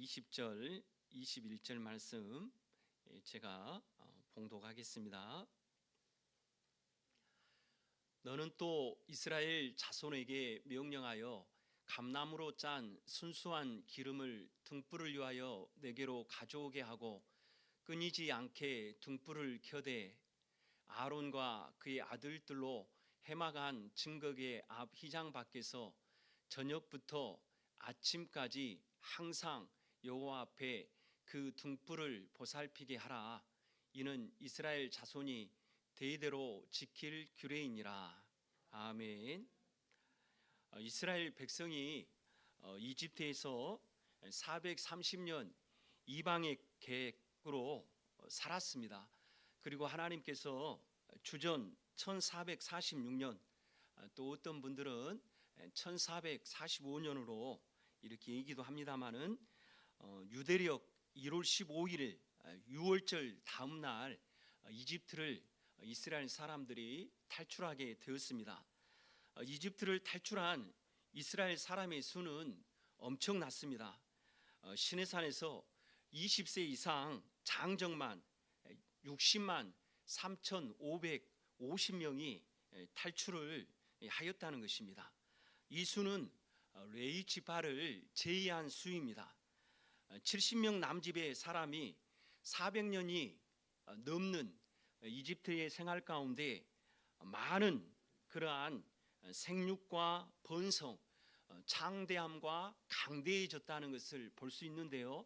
20절, 21절 말씀 제가 봉독하겠습니다. 너는 또 이스라엘 자손에게 명령하여 감나무로 짠 순수한 기름을 등불을 위하여 내게로 가져오게 하고 끊이지 않게 등불을 켜되 아론과 그의 아들들로 해막한 증거계 앞 휘장 밖에서 저녁부터 아침까지 항상 여호와 앞에 그 등불을 보살피게 하라. 이는 이스라엘 자손이 대대로 지킬 규례이니라. 아멘. 이스라엘 백성이 이집트에서 430년 이방의 계획으로 살았습니다. 그리고 하나님께서 주전 1446년, 또 어떤 분들은 1445년으로 이렇게 얘기도 합니다마는 유대력 1월 15일 유월절 다음 날 이집트를 이스라엘 사람들이 탈출하게 되었습니다. 이집트를 탈출한 이스라엘 사람의 수는 엄청났습니다. 시내산에서 20세 이상 장정만 60만 3,550명이 탈출을 하였다는 것입니다. 이 수는 레위 지파를 제외한 수입니다. 70명 남집의 사람이 400년이 넘는 이집트의 생활 가운데 많은 그러한 생육과 번성, 창대함과 강대해졌다는 것을 볼 수 있는데요.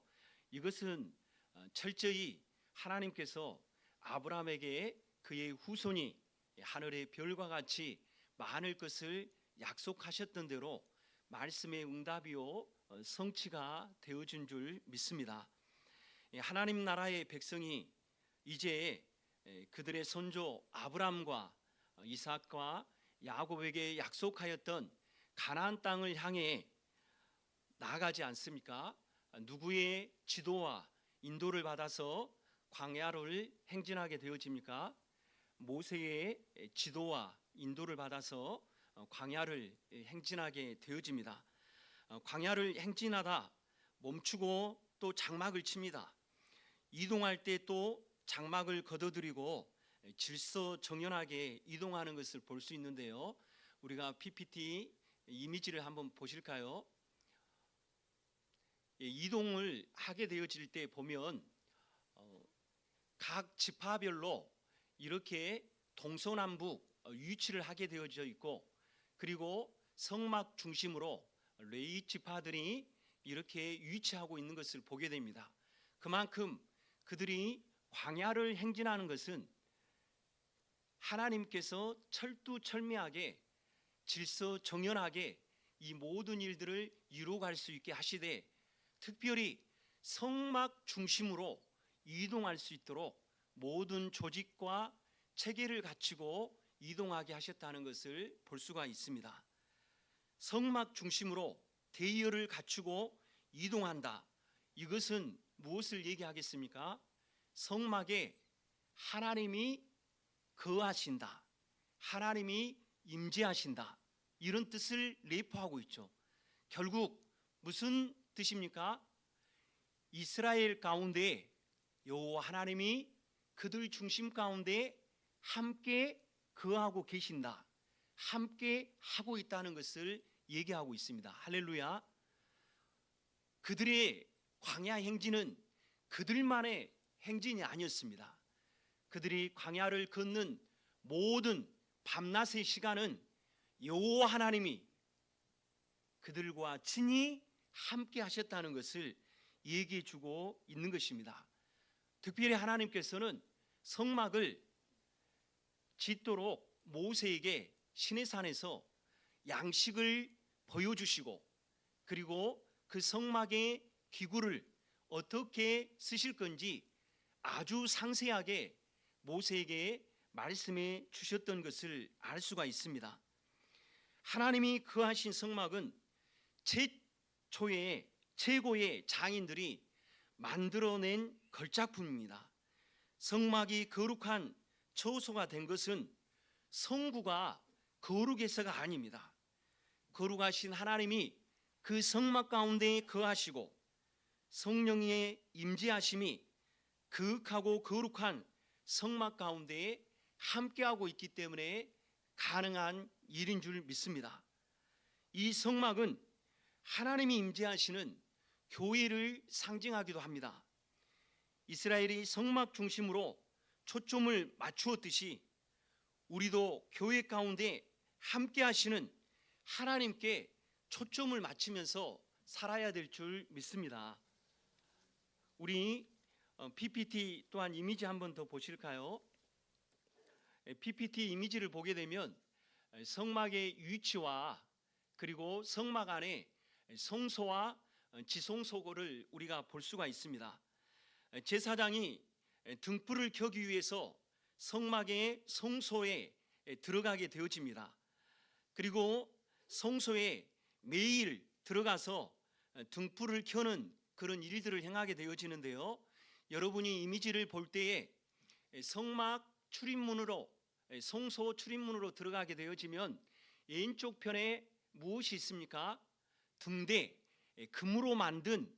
이것은 철저히 하나님께서 아브라함에게 그의 후손이 하늘의 별과 같이 많을 것을 약속하셨던 대로 말씀의 응답이요 성취가 되어진 줄 믿습니다. 하나님 나라의 백성이 이제 그들의 선조 아브라함과 이삭과 야곱에게 약속하였던 가나안 땅을 향해 나아가지 않습니까? 누구의 지도와 인도를 받아서 광야를 행진하게 되어집니까? 모세의 지도와 인도를 받아서 광야를 행진하게 되어집니다. 광야를 행진하다 멈추고 또 장막을 칩니다. 이동할 때 또 장막을 걷어들이고 질서정연하게 이동하는 것을 볼 수 있는데요. 우리가 PPT 이미지를 한번 보실까요? 이동을 하게 되어질 때 보면 각 지파별로 이렇게 동서남북 위치를 하게 되어져 있고, 그리고 성막 중심으로 레위 지파들이 이렇게 위치하고 있는 것을 보게 됩니다. 그만큼 그들이 광야를 행진하는 것은 하나님께서 철두철미하게 질서정연하게 이 모든 일들을 이루어갈 수 있게 하시되, 특별히 성막 중심으로 이동할 수 있도록 모든 조직과 체계를 갖추고 이동하게 하셨다는 것을 볼 수가 있습니다. 성막 중심으로 대열을 갖추고 이동한다. 이것은 무엇을 얘기하겠습니까? 성막에 하나님이 거하신다, 하나님이 임재하신다, 이런 뜻을 내포하고 있죠. 결국 무슨 뜻입니까? 이스라엘 가운데 여호와 하나님이 그들 중심 가운데 함께 거하고 계신다, 함께 하고 있다는 것을 얘기하고 있습니다. 할렐루야. 그들의 광야 행진은 그들만의 행진이 아니었습니다. 그들이 광야를 걷는 모든 밤낮의 시간은 여호와 하나님이 그들과 친히 함께 하셨다는 것을 얘기해 주고 있는 것입니다. 특별히 하나님께서는 성막을 짓도록 모세에게 시내산에서 양식을 보여주시고, 그리고 그 성막의 기구를 어떻게 쓰실 건지 아주 상세하게 모세에게 말씀해 주셨던 것을 알 수가 있습니다. 하나님이 거하신 성막은 최초의 최고의 장인들이 만들어낸 걸작품입니다. 성막이 거룩한 처소가 된 것은 성구가 거룩해서가 아닙니다. 거룩하신 하나님이 그 성막 가운데 거하시고 성령의 임재하심이 그윽하고 거룩한 성막 가운데에 함께하고 있기 때문에 가능한 일인 줄 믿습니다. 이 성막은 하나님이 임재하시는 교회를 상징하기도 합니다. 이스라엘이 성막 중심으로 초점을 맞추었듯이 우리도 교회 가운데 함께 하시는 하나님께 초점을 맞추면서 살아야 될 줄 믿습니다. 우리 PPT 또한 이미지 한번 더 보실까요? PPT 이미지를 보게 되면 성막의 위치와 그리고 성막 안에 성소와 지성소를 우리가 볼 수가 있습니다. 제사장이 등불을 켜기 위해서 성막의 성소에 들어가게 되어집니다. 그리고 성소에 매일 들어가서 등불을 켜는 그런 일들을 행하게 되어지는데요. 여러분이 이미지를 볼 때에 성막 출입문으로 성소 출입문으로 들어가게 되어지면 왼쪽 편에 무엇이 있습니까? 등대, 금으로 만든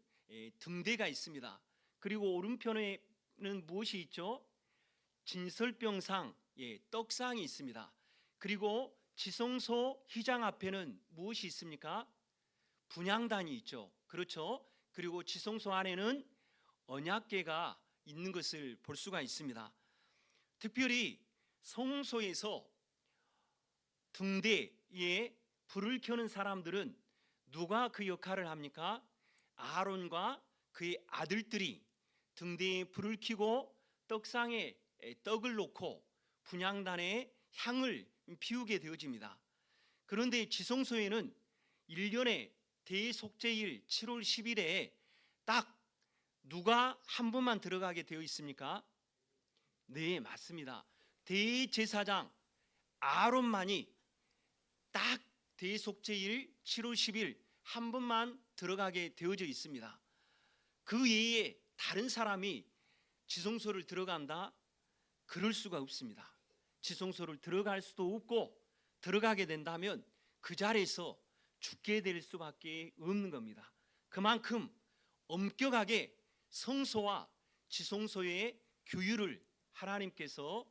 등대가 있습니다. 그리고 오른편에는 무엇이 있죠? 진설병상, 떡상이 있습니다. 그리고 지성소 휘장 앞에는 무엇이 있습니까? 분향단이 있죠. 그렇죠? 그리고 지성소 안에는 언약궤가 있는 것을 볼 수가 있습니다. 특별히 성소에서 등대에 불을 켜는 사람들은 누가 그 역할을 합니까? 아론과 그의 아들들이 등대에 불을 켜고 떡상에 떡을 놓고 분향단에 향을 피우게 되어집니다. 그런데 지성소에는 1년에 대속죄일 7월 10일에 딱 누가 한 번만 들어가게 되어 있습니까? 네, 맞습니다. 대제사장 아론만이 딱 대속죄일 7월 10일 한 번만 들어가게 되어져 있습니다. 그 외에 다른 사람이 지성소를 들어간다? 그럴 수가 없습니다. 지성소를 들어갈 수도 없고 들어가게 된다면 그 자리에서 죽게 될 수밖에 없는 겁니다. 그만큼 엄격하게 성소와 지성소의 규율을 하나님께서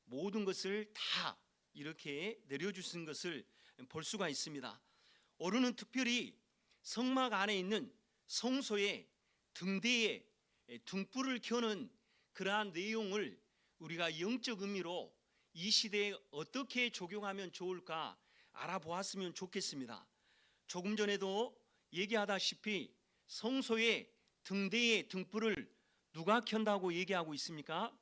모든 것을 다 이렇게 내려주신 것을 볼 수가 있습니다. 오늘은 특별히 성막 안에 있는 성소의 등대에 등불을 켜는 그러한 내용을 우리가 영적 의미로 이 시대에 어떻게 적용하면 좋을까 알아보았으면 좋겠습니다. 조금 전에도 얘기하다시피 성소의 등대의 등불을 누가 켠다고 얘기하고 있습니까?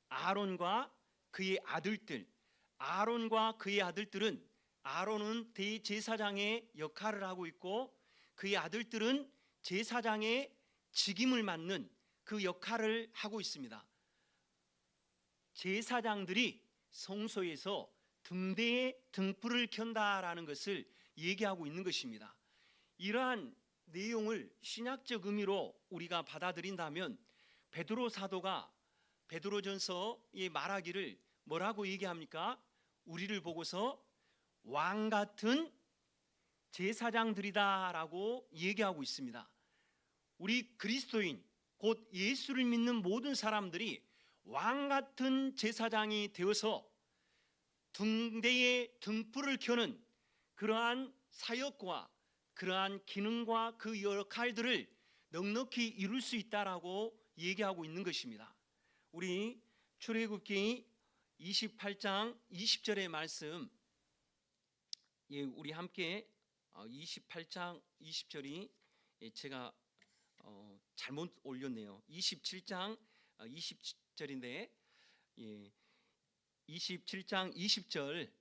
아론과 그의 아들들. 아론과 그의 아들들은 아론은 대제사장의 역할을 하고 있고 그의 아들들은 제사장의 직임을 맡는 그 역할을 하고 있습니다. 제사장들이 성소에서 등대에 등불을 켠다라는 것을 얘기하고 있는 것입니다. 이러한 내용을 신약적 의미로 우리가 받아들인다면 베드로 사도가 베드로전서에 말하기를 뭐라고 얘기합니까? 우리를 보고서 왕 같은 제사장들이다라고 얘기하고 있습니다. 우리 그리스도인 곧 예수를 믿는 모든 사람들이 왕 같은 제사장이 되어서 등대에 등불을 켜는 그러한 사역과 그러한 기능과 그 역할들을 넉넉히 이룰 수 있다라고 얘기하고 있는 것입니다. 우리 출애굽기 28장 20절의 말씀, 우리 함께 28장 20절이 제가 잘못 올렸네요. 27장 20절인데 27장 20절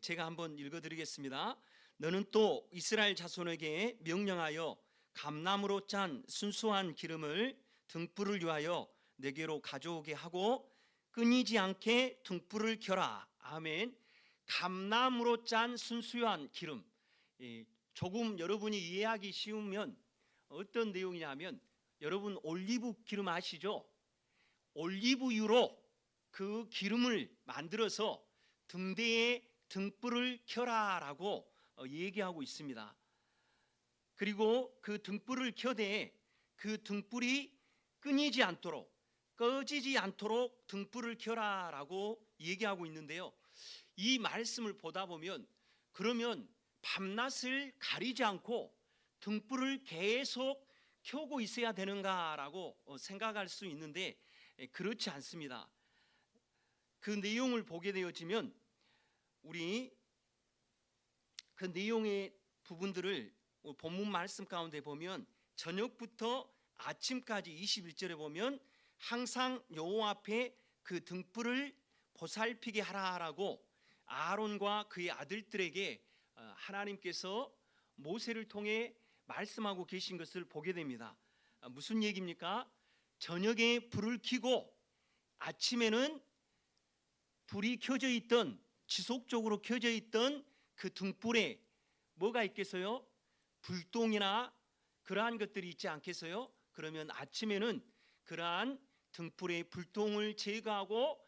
제가 한번 읽어드리겠습니다. 너는 또 이스라엘 자손에게 명령하여 감나무로 짠 순수한 기름을 등불을 위하여 내게로 가져오게 하고 끊이지 않게 등불을 켜라. 아멘. 감나무로 짠 순수한 기름. 조금 여러분이 이해하기 쉬우면 어떤 내용이냐면 여러분 올리브 기름 아시죠? 올리브유로 그 기름을 만들어서 등대에 등불을 켜라라고 얘기하고 있습니다. 그리고 그 등불을 켜되 그 등불이 끊이지 않도록, 꺼지지 않도록 등불을 켜라라고 얘기하고 있는데요. 이 말씀을 보다 보면 그러면 밤낮을 가리지 않고 등불을 계속 켜고 있어야 되는가라고 생각할 수 있는데 그렇지 않습니다. 그 내용을 보게 되어지면 우리 그 내용의 부분들을 본문 말씀 가운데 보면 저녁부터 아침까지 21절에 보면 항상 여호와 앞에 그 등불을 보살피게 하라라고 아론과 그의 아들들에게 하나님께서 모세를 통해 말씀하고 계신 것을 보게 됩니다. 무슨 얘기입니까? 저녁에 불을 켜고 아침에는 불이 켜져 있던, 지속적으로 켜져 있던 그 등불에 뭐가 있겠어요? 불똥이나 그러한 것들이 있지 않겠어요? 그러면 아침에는 그러한 등불의 불똥을 제거하고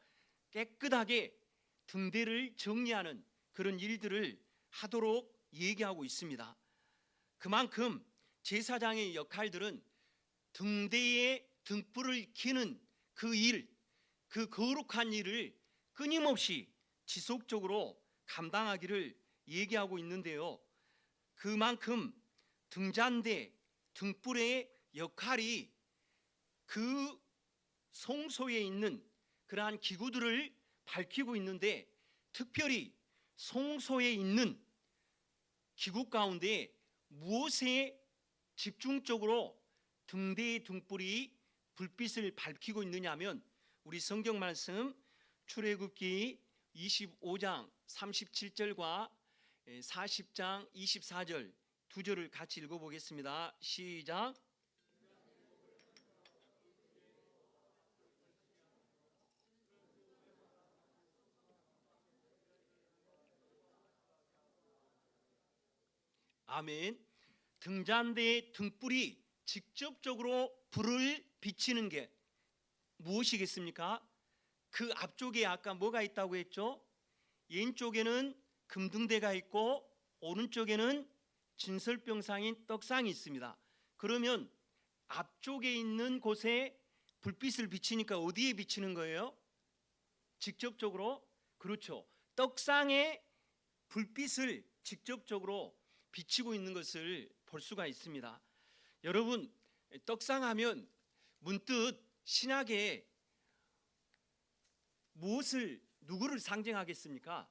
깨끗하게 등대를 정리하는 그런 일들을 하도록 얘기하고 있습니다. 그만큼 제사장의 역할들은 등대에 등불을 켜는 그 일, 그 거룩한 일을 끊임없이 지속적으로 감당하기를 얘기하고 있는데요. 그만큼 등잔대, 등불의 역할이 그 성소에 있는 그러한 기구들을 밝히고 있는데, 특별히 성소에 있는 기구 가운데 무엇에 집중적으로 등대의 등불이 불빛을 밝히고 있느냐 하면 우리 성경 말씀 출애굽기 25장 37절과 40장 24절 두 절을 같이 읽어보겠습니다. 시작. 아멘. 등잔대의 등불이 직접적으로 불을 비치는 게 무엇이겠습니까? 그 앞쪽에 아까 뭐가 있다고 했죠? 왼쪽에는 금등대가 있고 오른쪽에는 진설병상인 떡상이 있습니다. 그러면 앞쪽에 있는 곳에 불빛을 비치니까 어디에 비치는 거예요? 직접적으로? 그렇죠. 떡상에 불빛을 직접적으로 비치고 있는 것을 볼 수가 있습니다. 여러분, 떡상하면 문득 신약에 누구를 상징하겠습니까?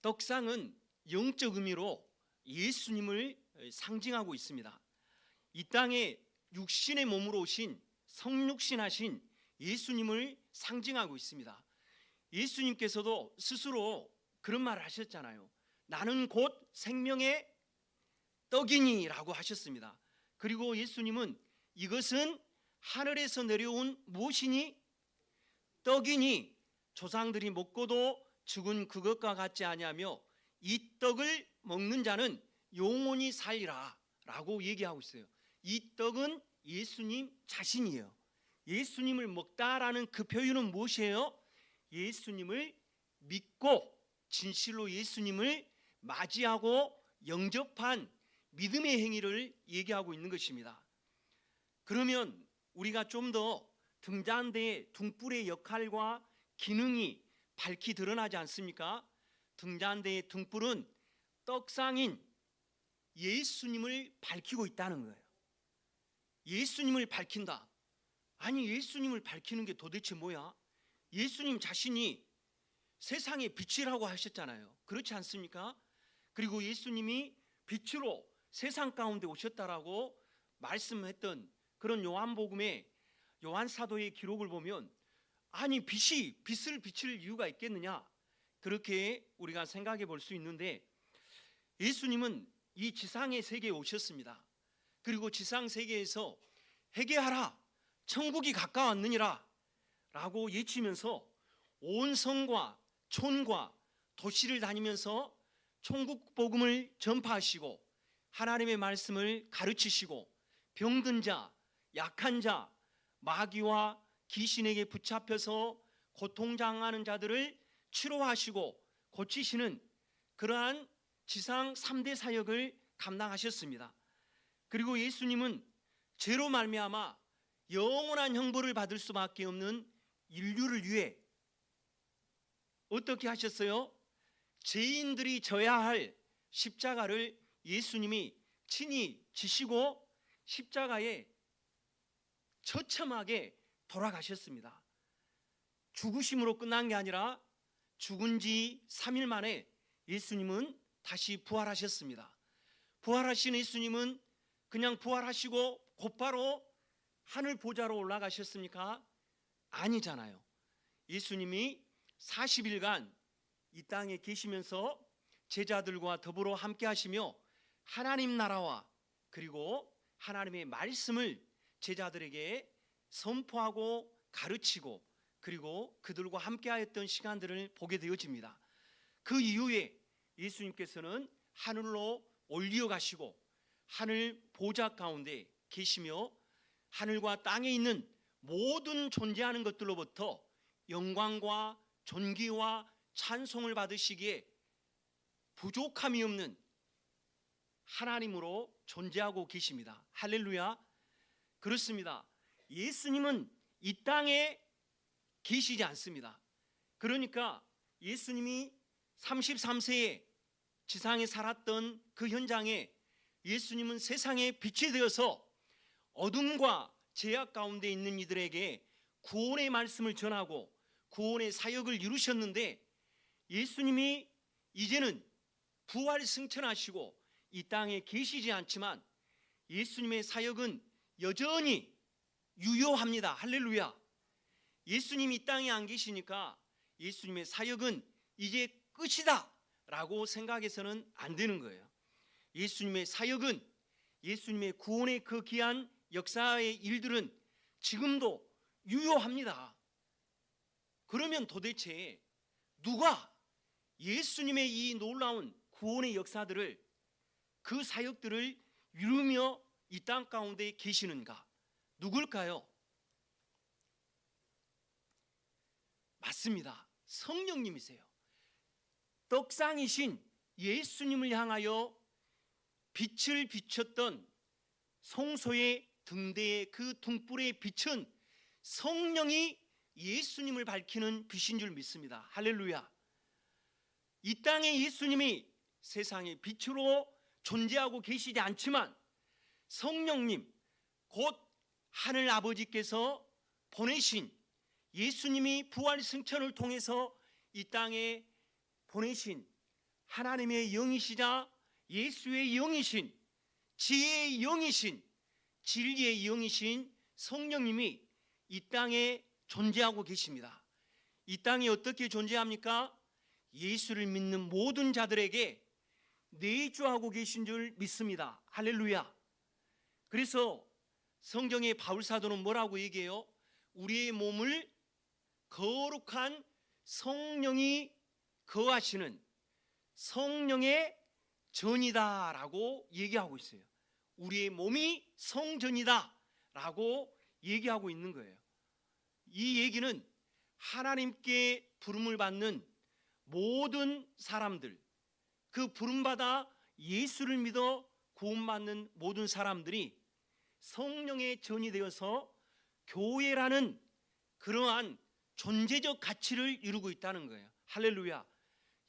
떡상은 영적 의미로 예수님을 상징하고 있습니다. 이 땅에 육신의 몸으로 오신 성육신하신 예수님을 상징하고 있습니다. 예수님께서도 스스로 그런 말을 하셨잖아요. 나는 곧 생명의 떡이니 라고 하셨습니다. 그리고 예수님은 이것은 하늘에서 내려온 무엇이니? 떡이니 조상들이 먹고도 죽은 그것과 같지 아니하며 이 떡을 먹는 자는 영원히 살리라 라고 얘기하고 있어요. 이 떡은 예수님 자신이에요. 예수님을 먹다라는 그 표현은 무엇이에요? 예수님을 믿고 진실로 예수님을 맞이하고 영접한 믿음의 행위를 얘기하고 있는 것입니다. 그러면 우리가 좀 더 등잔대의 등불의 역할과 기능이 밝히 드러나지 않습니까? 등잔대의 등불은 떡상인 예수님을 밝히고 있다는 거예요. 예수님을 밝힌다. 아니, 예수님을 밝히는 게 도대체 뭐야? 예수님 자신이 세상의 빛이라고 하셨잖아요. 그렇지 않습니까? 그리고 예수님이 빛으로 세상 가운데 오셨다라고 말씀했던 그런 요한복음의 요한 사도의 기록을 보면 아니, 빛을 비칠 이유가 있겠느냐? 그렇게 우리가 생각해 볼 수 있는데, 예수님은 이 지상의 세계에 오셨습니다. 그리고 지상 세계에서 회개하라, 천국이 가까웠느니라 라고 외치면서 온 성과 촌과 도시를 다니면서 천국 복음을 전파하시고 하나님의 말씀을 가르치시고 병든 자, 약한 자, 마귀와 귀신에게 붙잡혀서 고통당하는 자들을 치료하시고 고치시는 그러한 지상 3대 사역을 감당하셨습니다. 그리고 예수님은 죄로 말미암아 영원한 형벌을 받을 수밖에 없는 인류를 위해 어떻게 하셨어요? 죄인들이 져야 할 십자가를 예수님이 친히 지시고 십자가에 처참하게 돌아가셨습니다. 죽으심으로 끝난 게 아니라 죽은 지 3일 만에 예수님은 다시 부활하셨습니다. 부활하신 예수님은 그냥 부활하시고 곧바로 하늘 보좌로 올라가셨습니까? 아니잖아요. 예수님이 40일간 이 땅에 계시면서 제자들과 더불어 함께 하시며 하나님 나라와 그리고 하나님의 말씀을 제자들에게 선포하고 가르치고 그리고 그들과 함께 하였던 시간들을 보게 되어집니다. 그 이후에 예수님께서는 하늘로 올려 가시고 하늘 보좌 가운데 계시며 하늘과 땅에 있는 모든 존재하는 것들로부터 영광과 존귀와 찬송을 받으시기에 부족함이 없는 하나님으로 존재하고 계십니다. 할렐루야. 그렇습니다. 예수님은 이 땅에 계시지 않습니다. 그러니까 예수님이 33세에 지상에 살았던 그 현장에 예수님은 세상의 빛이 되어서 어둠과 죄악 가운데 있는 이들에게 구원의 말씀을 전하고 구원의 사역을 이루셨는데, 예수님이 이제는 부활 승천하시고 이 땅에 계시지 않지만 예수님의 사역은 여전히 유효합니다. 할렐루야. 예수님이 이 땅에 안 계시니까 예수님의 사역은 이제 끝이다 라고 생각해서는 안 되는 거예요. 예수님의 사역은, 예수님의 구원의 그 귀한 역사의 일들은 지금도 유효합니다. 그러면 도대체 누가 예수님의 이 놀라운 구원의 역사들을, 그 사역들을 이루며 이 땅 가운데 계시는가? 누굴까요? 맞습니다. 성령님이세요. 떡상이신 예수님을 향하여 빛을 비췄던 성소의 등대의 그 등불의 빛은 성령이 예수님을 밝히는 빛인 줄 믿습니다. 할렐루야. 이 땅에 예수님이 세상의 빛으로 존재하고 계시지 않지만 성령님, 곧 하늘 아버지께서 보내신, 예수님이 부활 승천을 통해서 이 땅에 보내신 하나님의 영이시자 예수의 영이신, 지혜의 영이신, 진리의 영이신 성령님이 이 땅에 존재하고 계십니다. 이 땅에 어떻게 존재합니까? 예수를 믿는 모든 자들에게 내주하고 계신 줄 믿습니다. 할렐루야. 그래서 성경의 바울사도는 뭐라고 얘기해요? 우리의 몸을 거룩한 성령이 거하시는 성령의 전이다 라고 얘기하고 있어요. 우리의 몸이 성전이다 라고 얘기하고 있는 거예요. 이 얘기는 하나님께 부름을 받는 모든 사람들, 그 부름받아 예수를 믿어 구원받는 모든 사람들이 성령의 전이 되어서 교회라는 그러한 존재적 가치를 이루고 있다는 거예요. 할렐루야.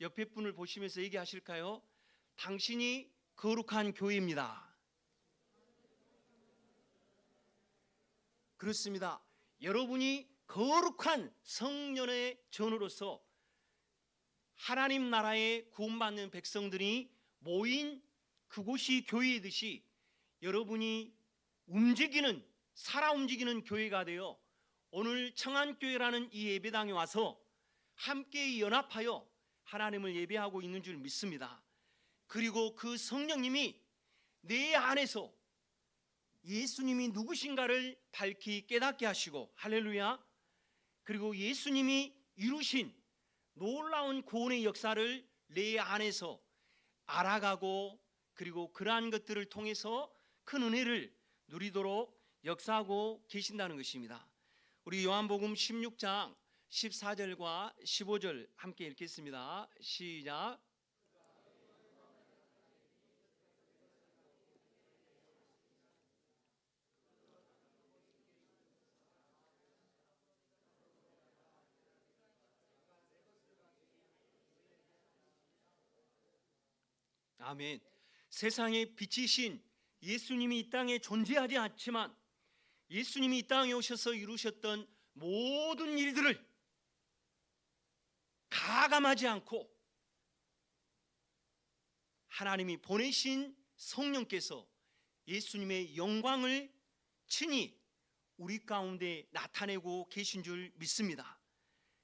옆에 분을 보시면서 얘기하실까요? 당신이 거룩한 교회입니다. 그렇습니다. 여러분이 거룩한 성령의 전으로서 하나님 나라에 구원받는 백성들이 모인 그곳이 교회이듯이 여러분이 움직이는, 살아 움직이는 교회가 되어 오늘 청안교회라는 이 예배당에 와서 함께 연합하여 하나님을 예배하고 있는 줄 믿습니다. 그리고 그 성령님이 내 안에서 예수님이 누구신가를 밝히 깨닫게 하시고, 할렐루야. 그리고 예수님이 이루신 놀라운 구원의 역사를 내 안에서 알아가고, 그리고 그러한 것들을 통해서 큰 은혜를 누리도록 역사하고 계신다는 것입니다. 우리 요한복음 16장 14절과 15절 함께 읽겠습니다. 시작. 아멘. 세상의 빛이신 예수님이 이 땅에 존재하지 않지만 예수님이 이 땅에 오셔서 이루셨던 모든 일들을 가감하지 않고 하나님이 보내신 성령께서 예수님의 영광을 친히 우리 가운데 나타내고 계신 줄 믿습니다.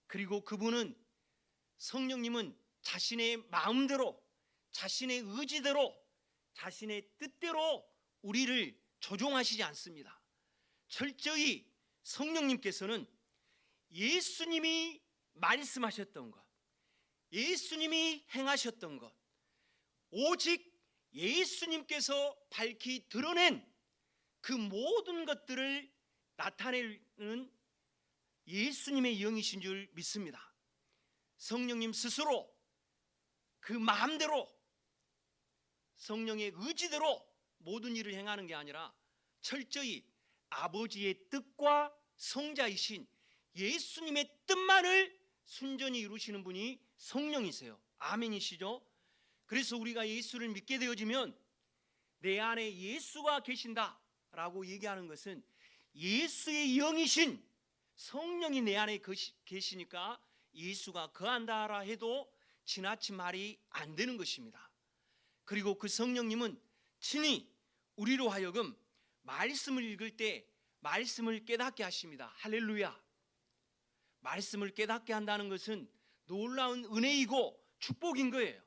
그리고 그분은, 성령님은 자신의 마음대로, 자신의 의지대로, 자신의 뜻대로 우리를 조종하시지 않습니다. 철저히 성령님께서는 예수님이 말씀하셨던 것, 예수님이 행하셨던 것, 오직 예수님께서 밝히 드러낸 그 모든 것들을 나타내는 예수님의 영이신 줄 믿습니다. 성령님 스스로 그 마음대로, 성령의 의지대로 모든 일을 행하는 게 아니라 철저히 아버지의 뜻과 성자이신 예수님의 뜻만을 순전히 이루시는 분이 성령이세요. 아멘이시죠? 그래서 우리가 예수를 믿게 되어지면 내 안에 예수가 계신다라고 얘기하는 것은 예수의 영이신 성령이 내 안에 계시니까 예수가 거한다라 해도 지나친 말이 안 되는 것입니다. 그리고 그 성령님은 친히 우리로 하여금 말씀을 읽을 때 말씀을 깨닫게 하십니다. 할렐루야. 말씀을 깨닫게 한다는 것은 놀라운 은혜이고 축복인 거예요.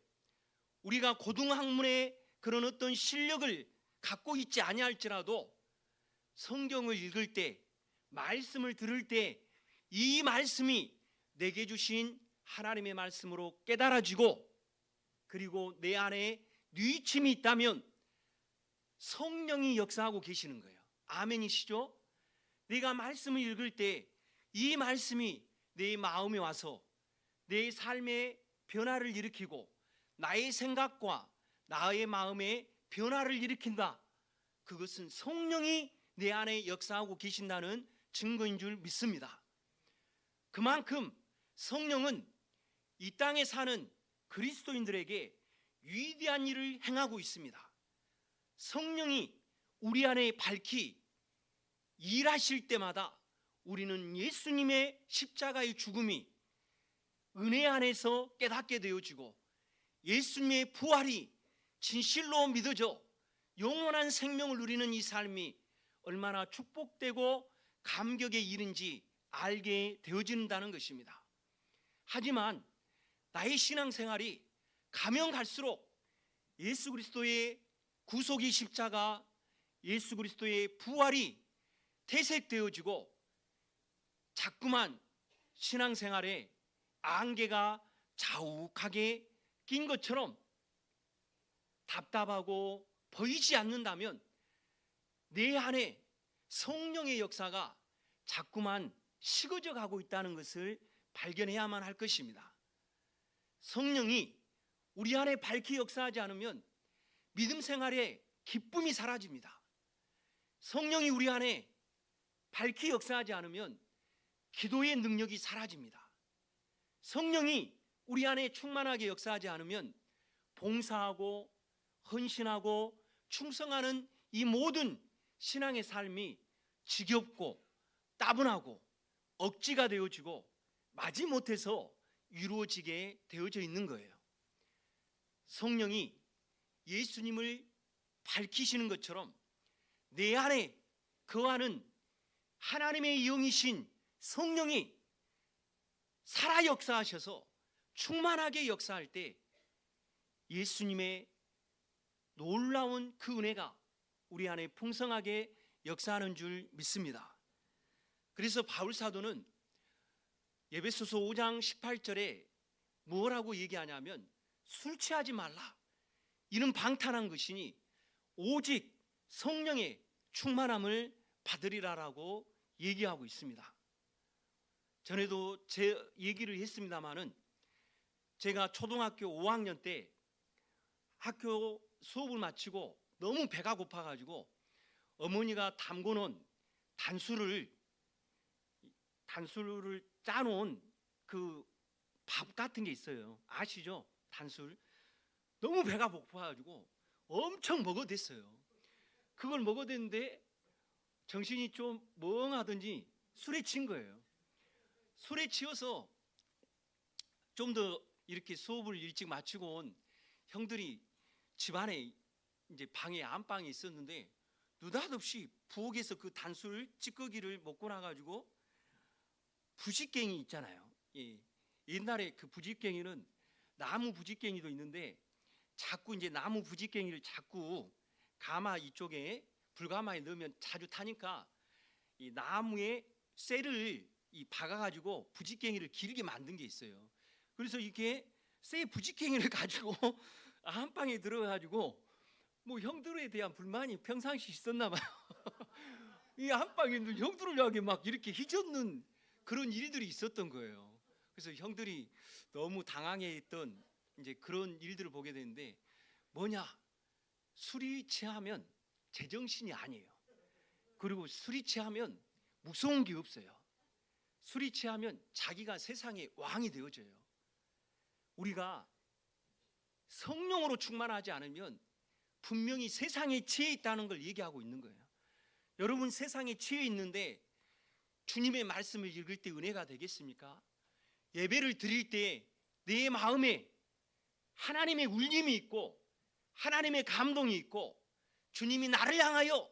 우리가 고등학문의 그런 어떤 실력을 갖고 있지 아니할지라도 성경을 읽을 때, 말씀을 들을 때 이 말씀이 내게 주신 하나님의 말씀으로 깨달아지고, 그리고 내 안에 뉘침이 있다면 성령이 역사하고 계시는 거예요. 아멘이시죠? 내가 말씀을 읽을 때 이 말씀이 내 마음에 와서 내 삶의 변화를 일으키고 나의 생각과 나의 마음에 변화를 일으킨다. 그것은 성령이 내 안에 역사하고 계신다는 증거인 줄 믿습니다. 그만큼 성령은 이 땅에 사는 그리스도인들에게 위대한 일을 행하고 있습니다. 성령이 우리 안에 밝히 일하실 때마다 우리는 예수님의 십자가의 죽음이 은혜 안에서 깨닫게 되어지고 예수님의 부활이 진실로 믿어져 영원한 생명을 누리는 이 삶이 얼마나 축복되고 감격의 일인지 알게 되어진다는 것입니다. 하지만 나의 신앙생활이 가면 갈수록 예수 그리스도의 구속의 십자가, 예수 그리스도의 부활이 퇴색되어지고 자꾸만 신앙생활에 안개가 자욱하게 낀 것처럼 답답하고 보이지 않는다면 내 안에 성령의 역사가 자꾸만 식어져 가고 있다는 것을 발견해야만 할 것입니다. 성령이 우리 안에 밝히 역사하지 않으면 믿음 생활에 기쁨이 사라집니다. 성령이 우리 안에 밝히 역사하지 않으면 기도의 능력이 사라집니다. 성령이 우리 안에 충만하게 역사하지 않으면 봉사하고 헌신하고 충성하는 이 모든 신앙의 삶이 지겹고 따분하고 억지가 되어지고 마지못해서 이루어지게 되어져 있는 거예요. 성령이 예수님을 밝히시는 것처럼 내 안에 거하는 하나님의 영이신 성령이 살아 역사하셔서 충만하게 역사할 때 예수님의 놀라운 그 은혜가 우리 안에 풍성하게 역사하는 줄 믿습니다. 그래서 바울 사도는 에베소서 5장 18절에 뭐라고 얘기하냐면 술 취하지 말라. 이는 방탕한 것이니 오직 성령의 충만함을 받으리라라고 얘기하고 있습니다. 전에도 제 얘기를 했습니다마는 제가 초등학교 5학년 때 학교 수업을 마치고 너무 배가 고파가지고 어머니가 담궈놓은 단술을 짜놓은 그 밥 같은 게 있어요. 아시죠? 단술. 너무 배가 고파가지고 엄청 먹어댔어요. 그걸 먹어댔는데 정신이 좀 멍하든지 술에 친 거예요. 술에 취해서 좀 더 이렇게 수업을 일찍 마치고 온 형들이 집안에 이제 방에 안방에 있었는데 느닷없이 부엌에서 그 단술 찌꺼기를 먹고 나가지고 부직갱이 있잖아요. 예. 옛날에 그 부직갱이는 나무 부직갱이도 있는데 자꾸 이제 나무 부직갱이를 자꾸 가마 이쪽에 불가마에 넣으면 자주 타니까 이 나무에 쇠를 박아가지고 부직갱이를 길게 만든 게 있어요. 그래서 이렇게 쇠 부직갱이를 가지고 안방에 들어가가지고 뭐 형들에 대한 불만이 평상시 있었나 봐요. 이 안방에 있는 형들을 향해 막 이렇게 휘젓는 그런 일들이 있었던 거예요. 그래서 형들이 너무 당황해했던 이제 그런 일들을 보게 되는데 뭐냐? 술이 취하면 제정신이 아니에요. 그리고 술이 취하면 무서운 게 없어요. 술이 취하면 자기가 세상의 왕이 되어져요. 우리가 성령으로 충만하지 않으면 분명히 세상에 취해 있다는 걸 얘기하고 있는 거예요. 여러분 세상에 취해 있는데 주님의 말씀을 읽을 때 은혜가 되겠습니까? 예배를 드릴 때 내 마음에 하나님의 울림이 있고 하나님의 감동이 있고 주님이 나를 향하여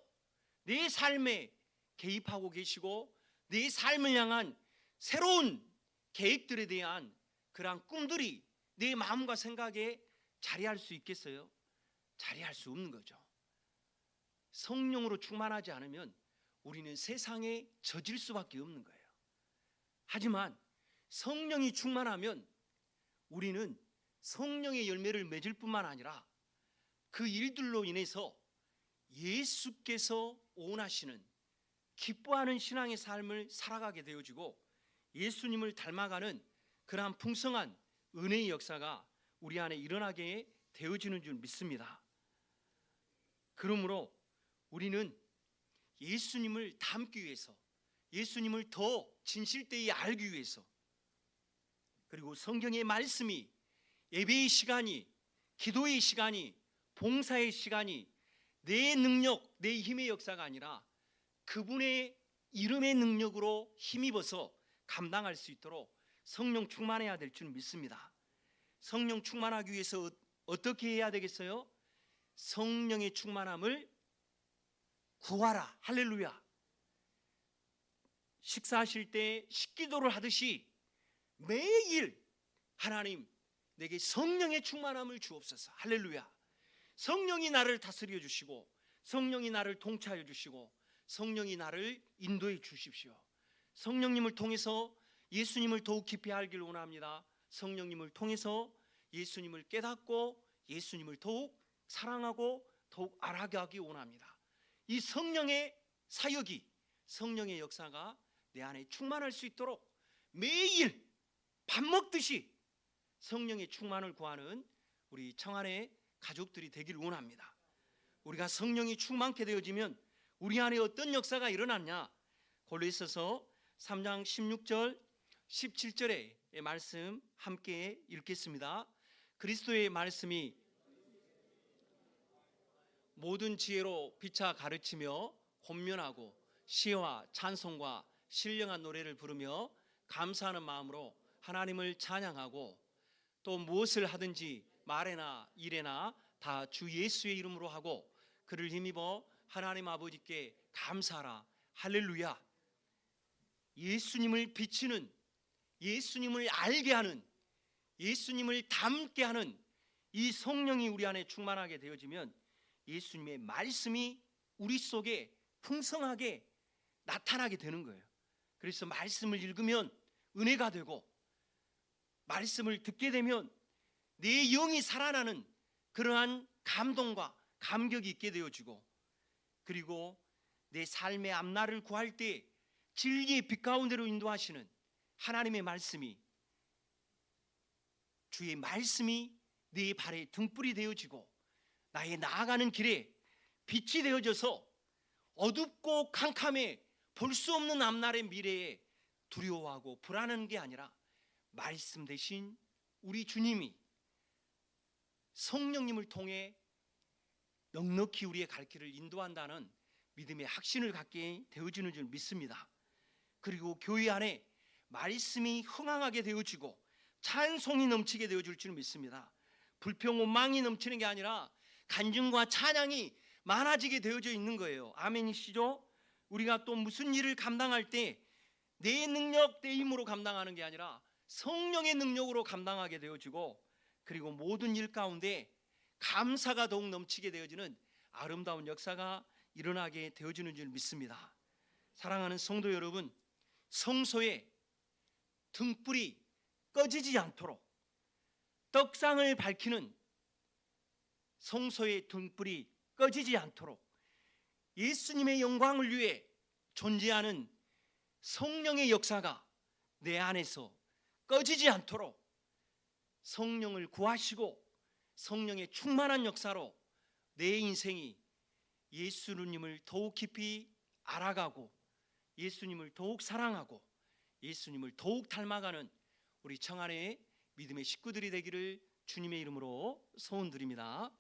내 삶에 개입하고 계시고 내 삶을 향한 새로운 계획들에 대한 그러한 꿈들이 내 마음과 생각에 자리할 수 있겠어요? 자리할 수 없는 거죠. 성령으로 충만하지 않으면 우리는 세상에 젖을 수밖에 없는 거예요. 하지만 성령이 충만하면 우리는 성령의 열매를 맺을 뿐만 아니라 그 일들로 인해서 예수께서 원하시는 기뻐하는 신앙의 삶을 살아가게 되어지고 예수님을 닮아가는 그러한 풍성한 은혜의 역사가 우리 안에 일어나게 되어지는 줄 믿습니다. 그러므로 우리는 예수님을 닮기 위해서 예수님을 더 진실되이 알기 위해서 그리고 성경의 말씀이 예배의 시간이 기도의 시간이 봉사의 시간이 내 능력 내 힘의 역사가 아니라 그분의 이름의 능력으로 힘입어서 감당할 수 있도록 성령 충만해야 될 줄 믿습니다. 성령 충만하기 위해서 어떻게 해야 되겠어요? 성령의 충만함을 구하라. 할렐루야. 식사하실 때 식기도를 하듯이 매일 하나님 내게 성령의 충만함을 주옵소서. 할렐루야. 성령이 나를 다스려 주시고 성령이 나를 통치하여 주시고 성령이 나를 인도해 주십시오. 성령님을 통해서 예수님을 더욱 깊이 알기를 원합니다. 성령님을 통해서 예수님을 깨닫고 예수님을 더욱 사랑하고 더욱 알아가게 하기 원합니다. 이 성령의 사역이 성령의 역사가 내 안에 충만할 수 있도록 매일 밥 먹듯이 성령의 충만을 구하는 우리 청안의 가족들이 되기를 원합니다. 우리가 성령이 충만케 되어지면 우리 안에 어떤 역사가 일어났냐? 골로새서 3장 16절 17절의 말씀 함께 읽겠습니다. 그리스도의 말씀이 모든 지혜로 피차 가르치며 권면하고 시와 찬송과 신령한 노래를 부르며 감사하는 마음으로 하나님을 찬양하고 또 무엇을 하든지 말에나 일에나 다 주 예수의 이름으로 하고 그를 힘입어 하나님 아버지께 감사하라. 할렐루야. 예수님을 비치는 예수님을 알게 하는 예수님을 닮게 하는 이 성령이 우리 안에 충만하게 되어지면 예수님의 말씀이 우리 속에 풍성하게 나타나게 되는 거예요. 그래서 말씀을 읽으면 은혜가 되고 말씀을 듣게 되면 내 영이 살아나는 그러한 감동과 감격이 있게 되어지고 그리고 내 삶의 앞날을 구할 때 진리의 빛 가운데로 인도하시는 하나님의 말씀이 주의 말씀이 내 발의 등불이 되어지고 나의 나아가는 길에 빛이 되어져서 어둡고 캄캄해 볼 수 없는 앞날의 미래에 두려워하고 불안한 게 아니라 말씀 대신 우리 주님이 성령님을 통해 넉넉히 우리의 갈 길을 인도한다는 믿음의 확신을 갖게 되어지는 줄 믿습니다. 그리고 교회 안에 말씀이 흥황하게 되어지고 찬송이 넘치게 되어질 줄 믿습니다. 불평 원망이 넘치는 게 아니라 간증과 찬양이 많아지게 되어져 있는 거예요. 아멘이시죠? 우리가 또 무슨 일을 감당할 때 내 능력, 내 힘으로 감당하는 게 아니라 성령의 능력으로 감당하게 되어지고, 그리고 모든 일 가운데 감사가 더욱 넘치게 되어지는 아름다운 역사가 일어나게 되어지는 줄 믿습니다. 사랑하는 성도 여러분, 성소에 등불이 꺼지지 않도록, 떡상을 밝히는 성소의 등불이 꺼지지 않도록 예수님의 영광을 위해 존재하는 성령의 역사가 내 안에서 꺼지지 않도록 성령을 구하시고 성령의 충만한 역사로 내 인생이 예수님을 더욱 깊이 알아가고 예수님을 더욱 사랑하고 예수님을 더욱 닮아가는 우리 청안의 믿음의 식구들이 되기를 주님의 이름으로 소원드립니다.